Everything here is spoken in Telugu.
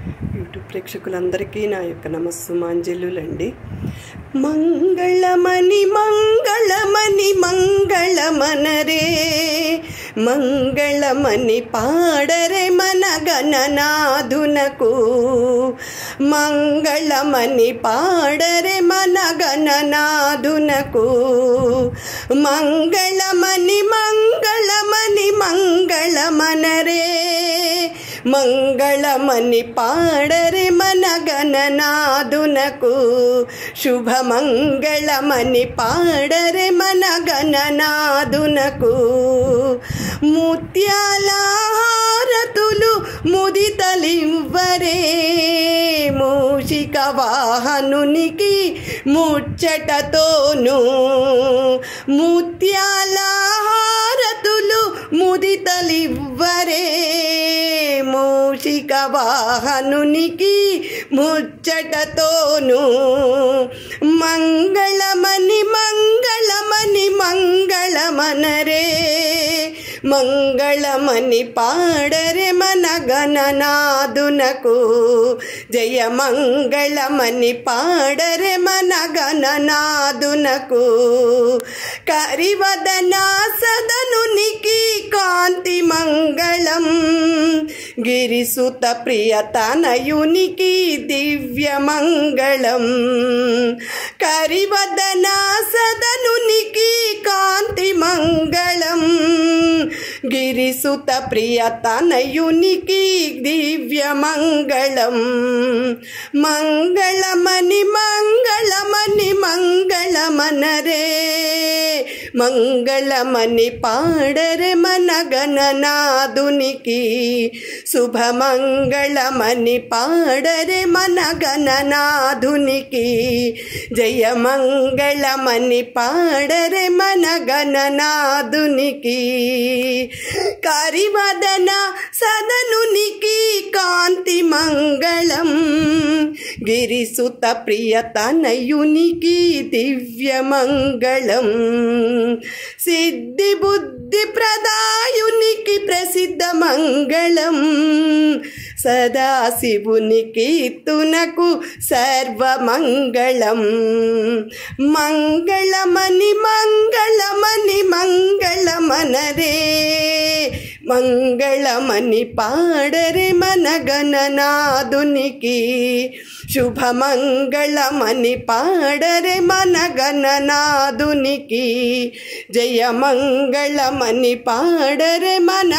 యూట్యూబ్ ప్రేక్షకులందరికీ నా యొక్క నమస్సుమాంజలులండి. మంగళమని మంగళమని మంగళమనరే, మంగళమని పాడరే మన గణనాథునకు, మంగళమని పాడరే మన గణనాథునకు, మంగళమని మంగళమని మంగళమనరే, మంగళమని పాడరే మన గణనాథునకు, శుభమంగళమని పాడరే మన గణనాథునకు. ముత్యాల హారతులు ముదితలివ్వరే, మూషిక వాహనునికి ముచ్చటతోను, ముత్యాల హారతులు ముదితలివ్వరే, మూషిక వాహనునికి ముచ్చటతోను, మంగళమని మంగళమని మంగళమనరే, మంగళమని పాడరే మన గణనాథునకు, జయ మంగళమని పాడరే మన గణనాథునకు. కరివదన సదనునికి కాంతి మంగళం, గిరిసుత ప్రియతనయునికి దివ్య మంగళం, కరివదన సదనునికి కాంతి మంగళం, గిరిసుత ప్రియతనయునికి దివ్య మంగళం, మంగళమని మంగళమని మంగళమనరే, మంగళమని పాడరే మన గణనాథునికి, శుభమంగళమని పాడరే మన గణనాథునికి, జయ మంగళమని పాడరే మన గణనాథునికి. కరివదన సదనునికి కాంతి మంగళం, గిరిసుత ప్రియతనయునికి దివ్య మంగళం, సిద్ధి బుద్ధి ప్రదాయునికి ప్రసిద్ధ మంగళం, సదాశివునికి తునకు సర్వమంగళం, మంగళమని మంగళమని మంగళమనరే, మంగళమని పాడరే మన గణనాథునికి, శుభమంగళమని పాడరే మన గణనాథునికి, జయ మంగళమని పాడరే మన